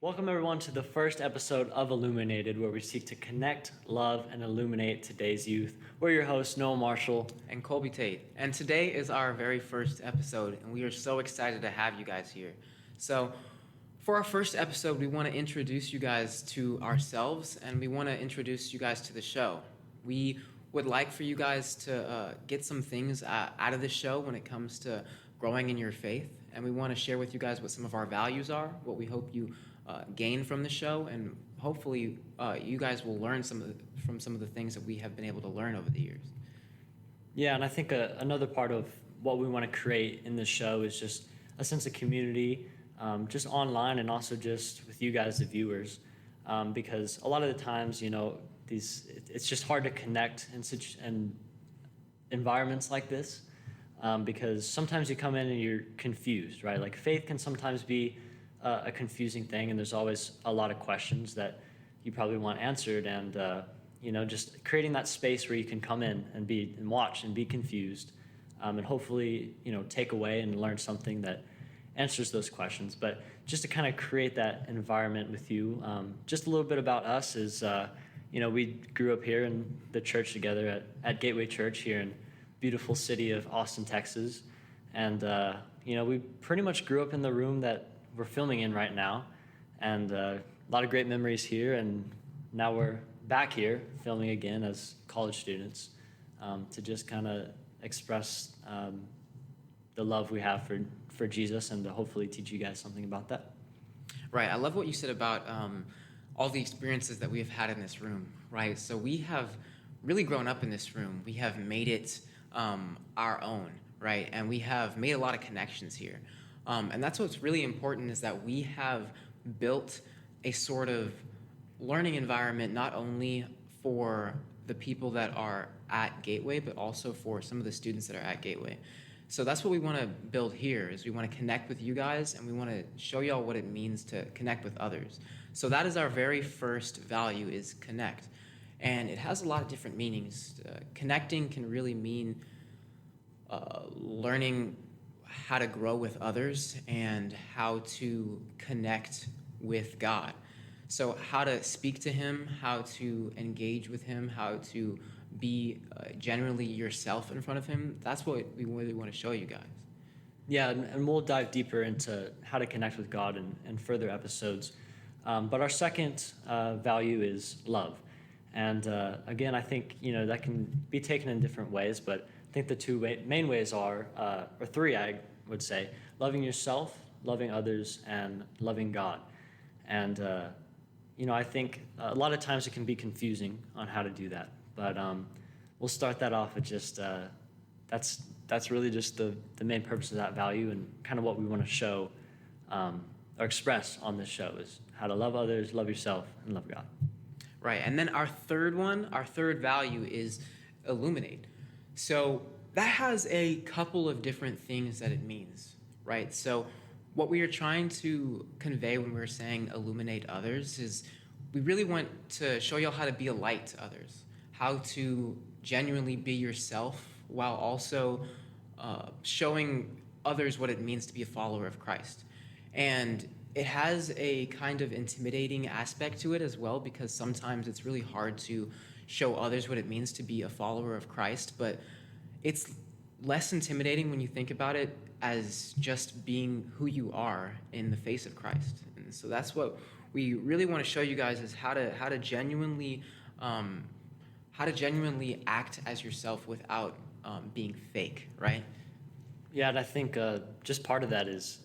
Welcome, everyone, to the first episode of Illuminated, where we seek to connect, love, and illuminate today's youth. We're your hosts, Noah Marshall and Colby Tate. And today is our very first episode, and we are so excited to have you guys here. So, for our first episode, we want to introduce you guys to ourselves, and we want to introduce you guys to the show. We would like for you guys to get some things out of the show when it comes to growing in your faith, and we want to share with you guys what some of our values are, what we hope you gain from the show, and hopefully you guys will learn from some of the things that we have been able to learn over the years. Yeah, and I think another part of what we want to create in this show is just a sense of community, just online and also just with you guys, the viewers, because a lot of the times, it's just hard to connect in such environments like this, because sometimes you come in and you're confused, right? Like faith can sometimes be a confusing thing, and there's always a lot of questions that you probably want answered, and just creating that space where you can come in and watch and be confused, and hopefully take away and learn something that answers those questions. But just to kind of create that environment with you, just a little bit about us is we grew up here in the church together at Gateway Church here in beautiful city of Austin, Texas, and we pretty much grew up in the room that we're filming in right now, and a lot of great memories here, and now we're back here filming again as college students, to just kind of express the love we have for Jesus, and to hopefully teach you guys something about that. Right, I love what you said about all the experiences that we have had in this room, right? So we have really grown up in this room. We have made it our own, right? And we have made a lot of connections here. And that's what's really important, is that we have built a sort of learning environment not only for the people that are at Gateway, but also for some of the students that are at Gateway. So that's what we want to build here, is we want to connect with you guys, and we want to show y'all what it means to connect with others. So that is our very first value, is connect. And it has a lot of different meanings. Connecting can really mean learning how to grow with others and how to connect with God. So how to speak to him, how to engage with him, how to be generally yourself in front of him. That's what we really want to show you guys. Yeah, and we'll dive deeper into how to connect with God in further episodes. But our second value is love. And again, I think that can be taken in different ways, but I think the two main ways are, or three, I would say: loving yourself, loving others, and loving God. And I think a lot of times it can be confusing on how to do that. But we'll start that off with just that's really just the main purpose of that value, and kind of what we want to show or express on this show is how to love others, love yourself, and love God. Right, and then our third value is illuminate. So that has a couple of different things that it means, right? So what we are trying to convey when we're saying illuminate others is we really want to show y'all how to be a light to others, how to genuinely be yourself while also showing others what it means to be a follower of Christ. And it has a kind of intimidating aspect to it as well, because sometimes it's really hard to show others what it means to be a follower of Christ, but it's less intimidating when you think about it as just being who you are in the face of Christ. And so that's what we really want to show you guys, is how to genuinely act as yourself without being fake, right? Yeah, and I think just part of that is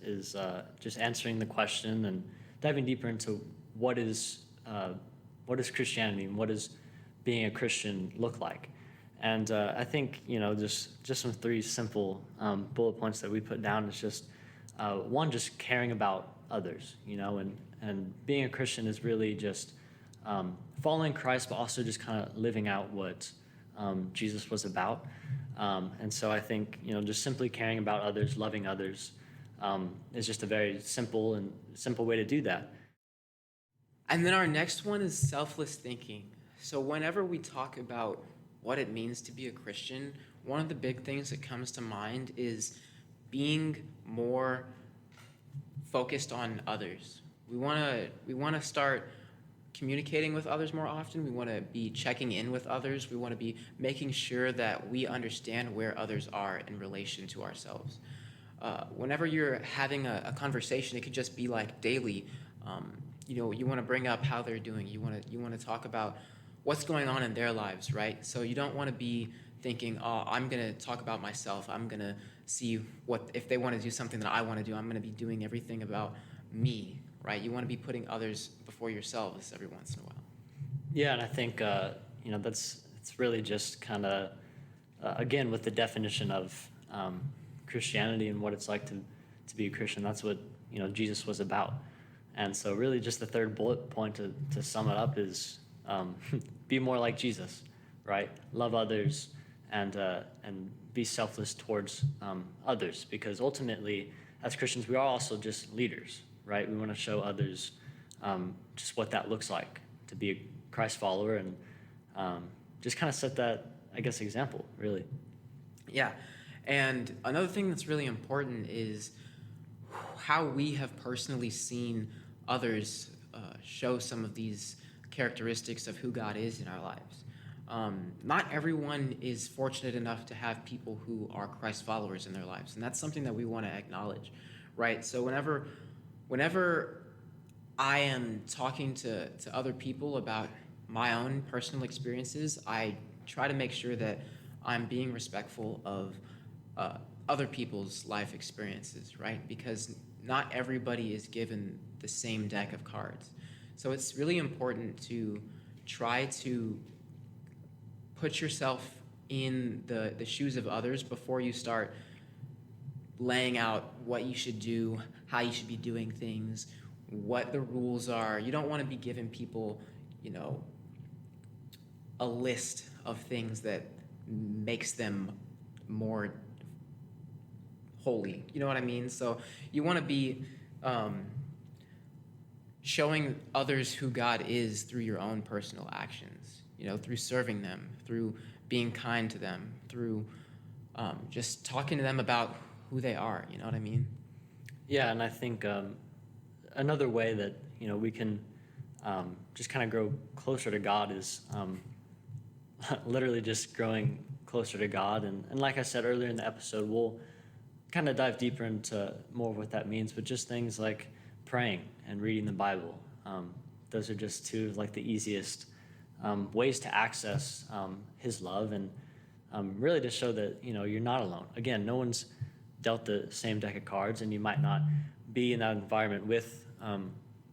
just answering the question and diving deeper into what is Christianity, and what does being a Christian look like. And I think just some three simple bullet points that we put down is just one, just caring about others, and being a Christian is really just following Christ, but also just kind of living out what Jesus was about. And so I think just simply caring about others, loving others, is just a very simple way to do that. And then our next one is selfless thinking. So whenever we talk about what it means to be a Christian, one of the big things that comes to mind is being more focused on others, We want to start communicating with others more often. We want to be checking in with others. We want to be making sure that we understand where others are in relation to ourselves. Whenever you're having a conversation, it could just be like daily. You want to bring up how they're doing. You want to talk about what's going on in their lives, right? So you don't want to be thinking, oh, I'm going to talk about myself. I'm going to see what if they want to do something that I want to do. I'm going to be doing everything about me, right? You want to be putting others before yourselves every once in a while. Yeah, and I think it's really just kind of again with the definition of Christianity and what it's like to be a Christian. That's what Jesus was about. And so really just the third bullet point to sum it up is be more like Jesus, right? Love others and be selfless towards others, because ultimately as Christians we are also just leaders, right? We want to show others just what that looks like to be a Christ follower, and just kind of set that, I guess, example, really. Yeah. And another thing that's really important is how we have personally seen others show some of these characteristics of who God is in our lives. Not everyone is fortunate enough to have people who are Christ followers in their lives, and that's something that we want to acknowledge, right? So whenever I am talking to other people about my own personal experiences, I try to make sure that I'm being respectful of other people's life experiences, right? Because not everybody is given the same deck of cards. So it's really important to try to put yourself in the shoes of others before you start laying out what you should do, how you should be doing things, what the rules are. You don't want to be giving people, a list of things that makes them more holy. You know what I mean? So you want to be showing others who God is through your own personal actions, through serving them, through being kind to them, through just talking to them about who they are. You know what I mean? Yeah, and I think another way that we can just kind of grow closer to God is literally just growing closer to God. And like I said earlier in the episode, we'll kind of dive deeper into more of what that means, but just things like praying and reading the Bible. Those are just two of the easiest ways to access His love, and really to show that you're not alone. Again, no one's dealt the same deck of cards, and you might not be in that environment with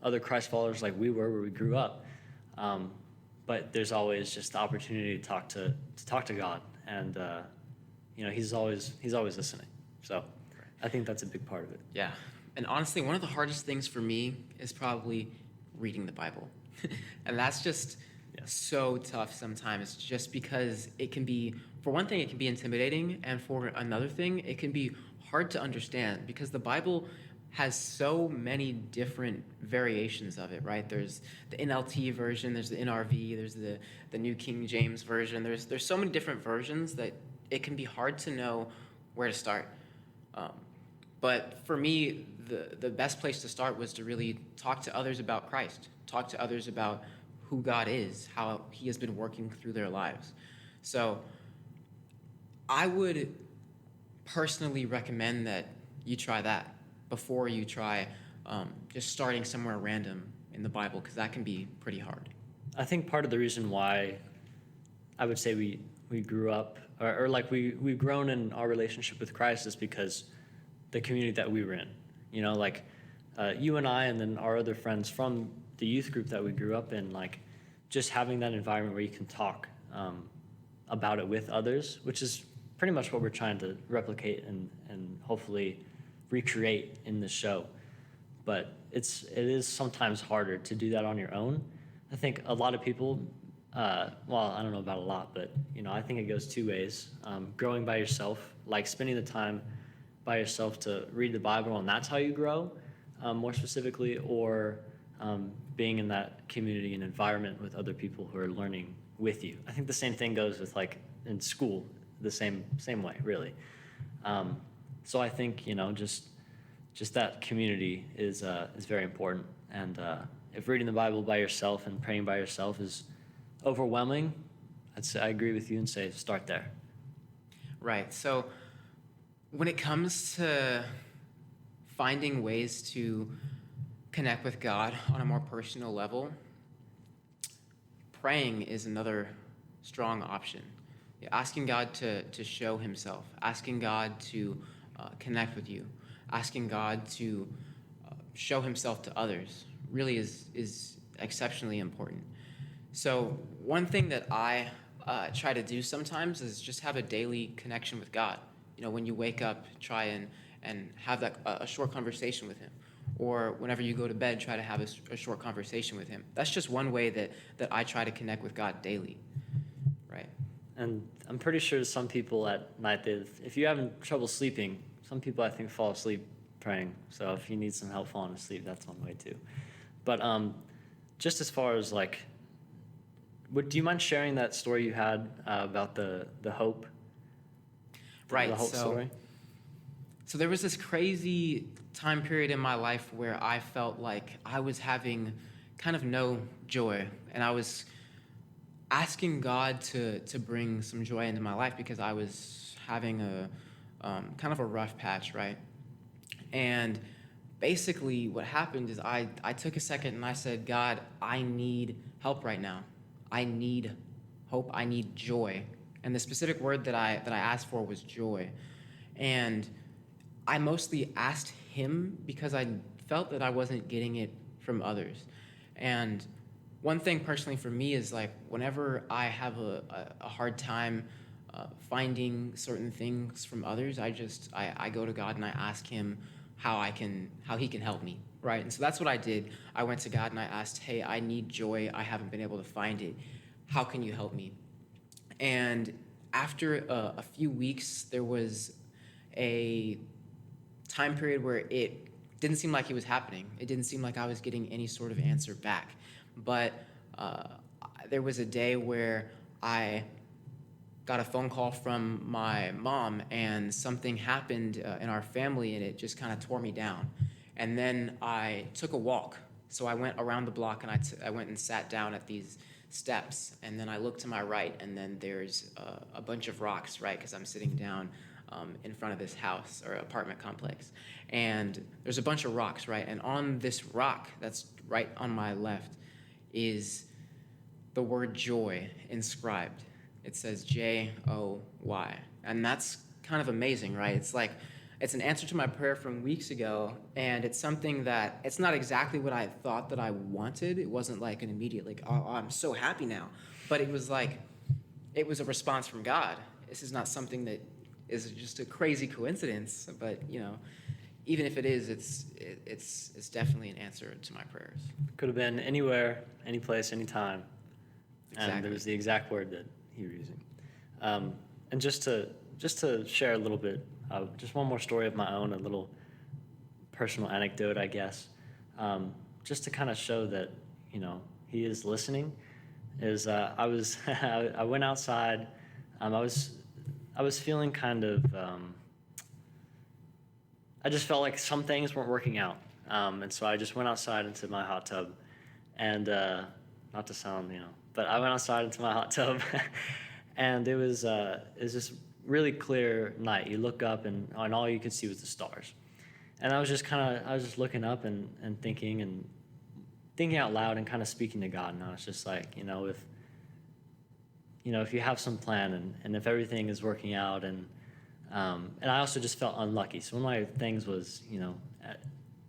other Christ followers like we were, where we grew up. But there's always just the opportunity to talk to God, and He's always listening. So I think that's a big part of it. Yeah. And honestly, one of the hardest things for me is probably reading the Bible. And that's just so tough sometimes, just because it can be, for one thing, it can be intimidating. And for another thing, it can be hard to understand, because the Bible has so many different variations of it, right? There's the NLT version, there's the NRV, there's the New King James version. There's so many different versions that it can be hard to know where to start. But for me, the best place to start was to really talk to others about Christ, talk to others about who God is, how He has been working through their lives. So I would personally recommend that you try that before you try just starting somewhere random in the Bible, because that can be pretty hard. I think part of the reason why I would say we grew up, or we've grown in our relationship with Christ, is because the community that we were in. You and I, and then our other friends from the youth group that we grew up in, just having that environment where you can talk about it with others, which is pretty much what we're trying to replicate and hopefully recreate in the show. But it is sometimes harder to do that on your own. I think a lot of people, I don't know about a lot, but I think it goes two ways. Growing by yourself, spending the time by yourself to read the Bible, and that's how you grow, more specifically, or being in that community and environment with other people who are learning with you. I think the same thing goes with in school, the same way, really. So I think just that community is very important, And if reading the Bible by yourself and praying by yourself is overwhelming, I agree with you and say start there. Right. So when it comes to finding ways to connect with God on a more personal level, praying is another strong option. Asking God to show himself, asking God to connect with you, asking God to show himself to others really is exceptionally important. So one thing that I try to do sometimes is just have a daily connection with God. When you wake up, try and have that a short conversation with him. Or whenever you go to bed, try to have a short conversation with him. That's just one way that I try to connect with God daily, right? And I'm pretty sure some people at night, if you're having trouble sleeping, some people I think fall asleep praying. So if you need some help falling asleep, that's one way too. But just as far as like, do you mind sharing that story you had about the hope? Right. The hope story? So there was this crazy time period in my life where I felt like I was having kind of no joy, and I was asking God to bring some joy into my life because I was having a kind of a rough patch, right? And basically what happened is I took a second and I said, God, I need help right now. I need hope. I need joy. And the specific word that I asked for was joy. And I mostly asked him because I felt that I wasn't getting it from others. And one thing personally for me is like whenever I have a hard time finding certain things from others, I go to God and I ask him how he can help me, right? And so that's what I did. I went to God and I asked, hey, I need joy. I haven't been able to find it. How can you help me? And after a few weeks, there was a time period where it didn't seem like it was happening. It didn't seem like I was getting any sort of answer back. But there was a day where I got a phone call from my mom, and something happened in our family, and it just kind of tore me down. And then I took a walk. So I went around the block, and I went and sat down at these steps, and then I looked to my right, and then there's a bunch of rocks, right, because I'm sitting down in front of this house or apartment complex. And there's a bunch of rocks, right, and on this rock that's right on my left is the word joy inscribed. It says Joy, and that's kind of amazing, right? It's like, it's an answer to my prayer from weeks ago, and it's something that, it's not exactly what I thought that I wanted. It wasn't like an immediate, like, oh, I'm so happy now. But it was like, it was a response from God. This is not something that is just a crazy coincidence, but, even if it is, it's definitely an answer to my prayers. Could have been anywhere, any place, any time. Exactly. And it was the exact word that he was using. And just to share a little bit, just one more story of my own, a little personal anecdote, I guess, just to kind of show that, he is listening, is I went outside. I was feeling kind of, I just felt like some things weren't working out. And so I just went outside into my hot tub, and not to sound, but I went outside into my hot tub, and it was this really clear night. You look up, and all you could see was the stars. And I was just looking up and thinking out loud and kind of speaking to God. And I was just like, if you have some plan and if everything is working out, and I also just felt unlucky. So one of my things was,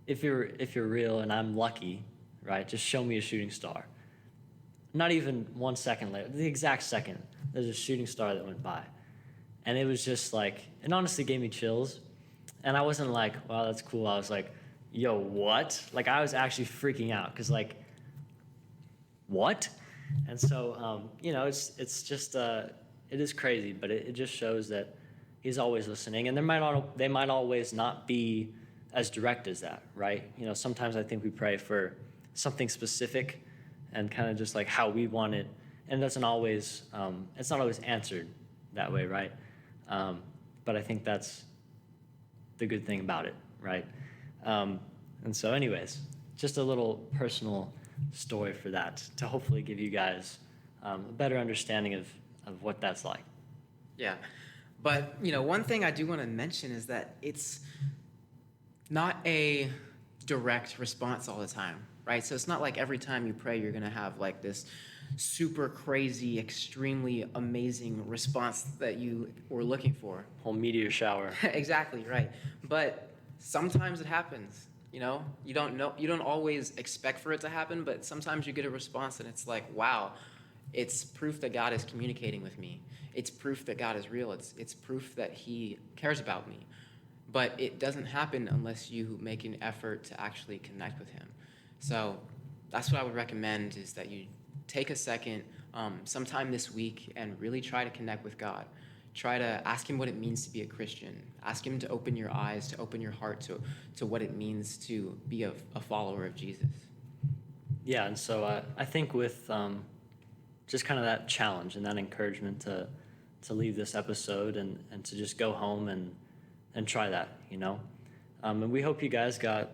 if you're real and I'm lucky, right, just show me a shooting star. Not even 1 second later, the exact second, there's a shooting star that went by. And it was just like, it honestly gave me chills. And I wasn't like, wow, that's cool. I was like, yo, what? Like, I was actually freaking out because, like, what? And so, it's just, it is crazy, but it just shows that he's always listening. And they might always not be as direct as that, right? Sometimes I think we pray for something specific and kind of just like how we want it. And it's not always answered that way, right? But I think that's the good thing about it, right? And so anyways, just a little personal story for that to hopefully give you guys a better understanding of what that's like. Yeah. But, you know, one thing I do want to mention is that it's not a direct response all the time, right? So it's not like every time you pray, you're going to have like this super crazy, extremely amazing response that you were looking for. Whole meteor shower. Exactly, right. But sometimes it happens, you know? You don't always expect for it to happen, but sometimes you get a response and it's like, wow, it's proof that God is communicating with me. It's proof that God is real. It's proof that he cares about me. But it doesn't happen unless you make an effort to actually connect with him. So that's what I would recommend, is that you take a second sometime this week and really try to connect with God. Try to ask him what it means to be a Christian. Ask him to open your eyes, to open your heart to what it means to be a follower of Jesus. Yeah, and so I think with just kind of that challenge and that encouragement to leave this episode and to just go home and try that, you know? And we hope you guys got,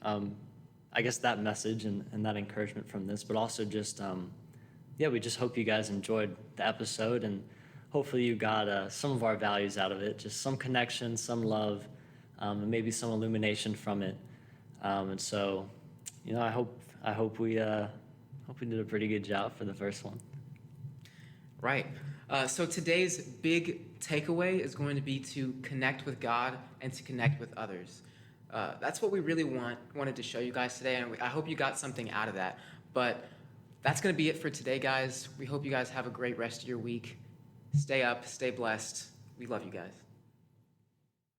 I guess, that message and that encouragement from this, but also just, we just hope you guys enjoyed the episode, and hopefully you got some of our values out of it, just some connection, some love, and maybe some illumination from it. And so, you know, I hope we did a pretty good job for the first one. Right. So today's big takeaway is going to be to connect with God and to connect with others. That's what we really wanted to show you guys today, and I hope you got something out of that. But that's going to be it for today, guys. We hope you guys have a great rest of your week. Stay up, stay blessed. We love you guys.